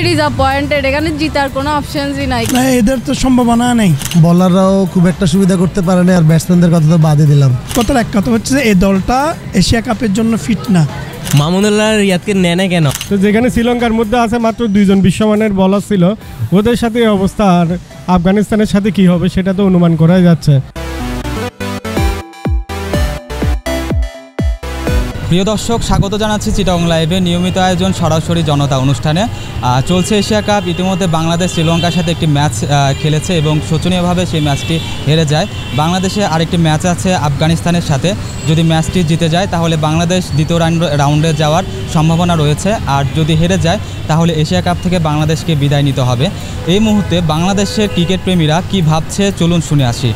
Disappointed, এখানে জিতার কোনো অপশনসই নাই। না, এদের তো সম্ভাবনা নেই। বলাররাও খুব একটা সুবিধা করতে পারে না, আর ব্যাটসম্যানদের কথা তো বাদই দিলাম। কথার এক কথা হচ্ছে যে এই দলটা এশিয়া কাপের জন্য ফিট না। মামুনুল্লাহ রিয়াদকে নেয় না কেন? তো যেখানে শ্রীলঙ্কার মধ্যে আছে মাত্র 2জন বিশ্বমানের বলার ছিল, ওদের সাথে এই অবস্থা, আর আফগানিস্তানের সাথে কি হবে সেটা তো অনুমান করাই যাচ্ছে। প্রিয় দর্শক, স্বাগত জানাচ্ছি চিটাগং লাইভে নিয়মিত আয়োজন সরাসরি জনতা অনুষ্ঠানে। চলছে এশিয়া কাপ। ইতিমধ্যে বাংলাদেশ শ্রীলঙ্কার সাথে একটি ম্যাচ খেলেছে এবং শোচনীয়ভাবে সেই ম্যাচটি হেরে যায়। বাংলাদেশে আরেকটি ম্যাচ আছে আফগানিস্তানের সাথে। যদি ম্যাচটি জিতে যায় তাহলে বাংলাদেশ দ্বিতীয় রাউন্ডে যাওয়ার সম্ভাবনা রয়েছে, আর যদি হেরে যায় তাহলে এশিয়া কাপ থেকে বাংলাদেশকে বিদায় নিতে হবে। এই মুহূর্তে বাংলাদেশের ক্রিকেট প্রেমীরা কী ভাবছে চলুন শুনে আসি।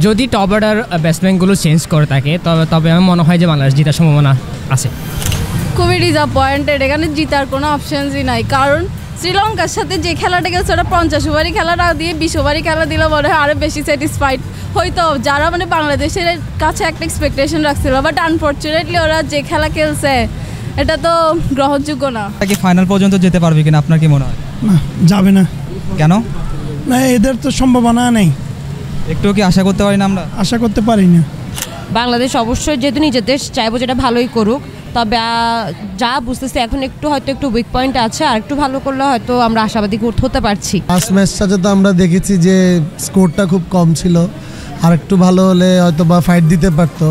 যদি টপ অর্ডার ব্যাটসম্যানগুলো চেঞ্জ করে থাকে তবে আমার মনে হয় যে বাংলাদেশ জেতার সম্ভাবনা আছে। খুবই ডিসঅ্যাপয়েন্টেড, এখানে জিতার কোনো অপশনসই নাই। কারণ শ্রীলঙ্কার সাথে যে খেলাটা গেছে ওটা 50 ওভারই খেলাটা দিয়ে 20 ওভারই খেলা দিলে মনে হয় আরও বেশি স্যাটিসফাইড হয়তো যারা বাংলাদেশের কাছে একটা এক্সপেকটেশন রাখছিল। বাট আনফর্চুনেটলি ওরা যে খেলা খেলছে এটা তো গ্রহণযোগ্য না। কি ফাইনাল পর্যন্ত যেতে পারবে কিনা আপনার কি মনে হয়? না, যাবে না। কেন? না, এদের তো সম্ভাবনা নেই। একটু কি আশা করতে পারি না? আমরা আশা করতে পারি না। বাংলাদেশ অবশ্যই যেহেতু নিজের দেশ, চাইবো যেটা ভালোই করুক। তবে যা বুঝতেছি এখন হয়তো একটু উইক পয়েন্ট আছে, আর একটু ভালো করলে হয়তো আমরা আশাবাদী হতে পারছি। ফার্স্ট ম্যাচটাতে তো আমরা দেখেছি যে স্কোরটা খুব কম ছিল, আর একটু ভালো হলে হয়তো বা ফাইট দিতে পারতো।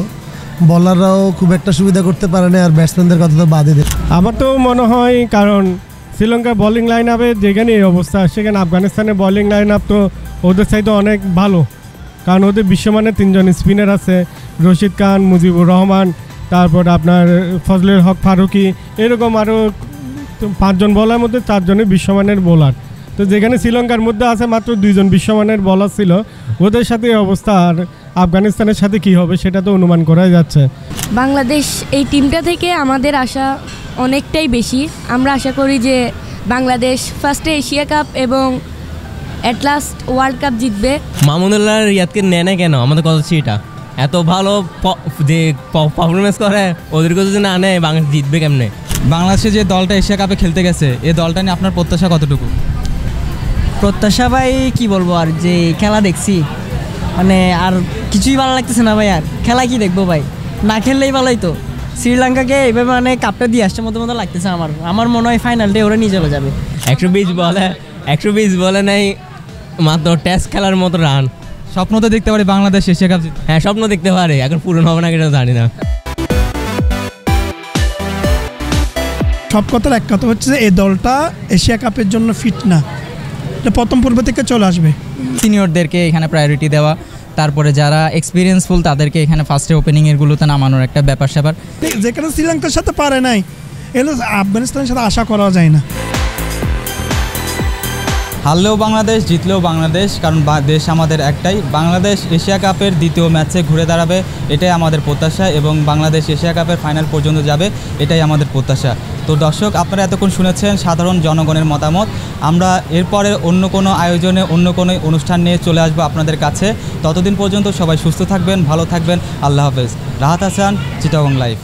বলাররাও খুব একটা সুবিধা করতে পারে না, আর ব্যাটসম্যানদের কথা তো বাদই দিলাম। আমার তো মনে হয়, কারণ শ্রীলঙ্কার বোলিং লাইন আপে যেখানে এই অবস্থা, সেখানে আফগানিস্তানের বোলিং লাইন আপ তো ওদের চাইতে অনেক ভালো। কারণ ওদের বিশ্বমানের 3জন স্পিনার আছে, রশিদ খান, মুজিবুর রহমান, তারপর আপনার ফজলুল হক ফারুকি, এরকম আরও 5জন বলার মধ্যে 4জনই বিশ্বমানের বোলার। তো যেখানে শ্রীলঙ্কার মধ্যে আছে মাত্র 2জন বিশ্বমানের বলার ছিল, ওদের সাথে এই অবস্থা, আর আফগানিস্তানের সাথে কি হবে সেটা তো অনুমান করাই যাচ্ছে। বাংলাদেশ এই টিমটা থেকে আমাদের আশা অনেকটাই বেশি। আমরা আশা করি যে বাংলাদেশ ফার্স্টে এশিয়া কাপ এবং অ্যাট লাস্ট ওয়ার্ল্ড কাপ জিতবে। মামুনুল্লাহ রিয়াদকে নেয় না কেন? আমাদের কথা হচ্ছে এটা, এত ভালো যে পারফরমেন্স করে ওদেরকে যদি না নেয় বাংলাদেশ জিতবে কেমনে? বাংলাদেশে যে দলটা এশিয়া কাপে খেলতে গেছে, এই দলটা নিয়ে আপনার প্রত্যাশা কতটুকু? প্রত্যাশা ভাই কি বলবো, আর যে খেলা দেখছি আর কিছুই ভালো লাগতেছে না ভাই। আর খেলা কি দেখবো ভাই, না খেললেই ভালোই তো। শ্রীলঙ্কাকে এইভাবে কাপটা দিয়ে আসছে মতো লাগতেছে আমার মনে হয় ফাইনালটাই ওরা নিয়ে চলে যাবে। 120 বলে নাই মাত্র টেস্ট খেলার মতো রান। স্বপ্ন তো দেখতে পারি বাংলাদেশ এশিয়া কাপ জিতবে। হ্যাঁ, স্বপ্ন দেখতে পারে, এখন পূরণ হবে না কিনা জানি না। সব কথার এক কথা হচ্ছে যে এই দলটা এশিয়া কাপের জন্য ফিট না। এটা প্রথম পর্ব থেকে চলে আসবে। সিনিয়রদেরকে এখানে প্রায়োরিটি দেওয়া, তারপরে যারা এক্সপিরিয়েন্সফুল তাদেরকে এখানে ফার্স্টে ওপেনিংয়েরগুলোতে নামানোর একটা ব্যাপার-স্যাপার। যেখানে শ্রীলঙ্কার সাথে পারে নাই, এগুলো আফগানিস্তানের সাথে আশা করা যায় না। হারলেও বাংলাদেশ, জিতলেও বাংলাদেশ, কারণ দেশ আমাদের একটাই। বাংলাদেশ এশিয়া কাপের দ্বিতীয় ম্যাচে ঘুরে দাঁড়াবে, এটাই আমাদের প্রত্যাশা, এবং বাংলাদেশ এশিয়া কাপের ফাইনাল পর্যন্ত যাবে, এটাই আমাদের প্রত্যাশা। তো দর্শক, আপনারা এতক্ষণ শুনেছেন সাধারণ জনগণের মতামত। আমরা এরপরে অন্য কোনো আয়োজনে অন্য কোনো অনুষ্ঠান নিয়ে চলে আসবো আপনাদের কাছে। ততদিন পর্যন্ত সবাই সুস্থ থাকবেন, ভালো থাকবেন। আল্লাহ হাফেজ। রাহাত হাসান, চিটাগং লাইভ।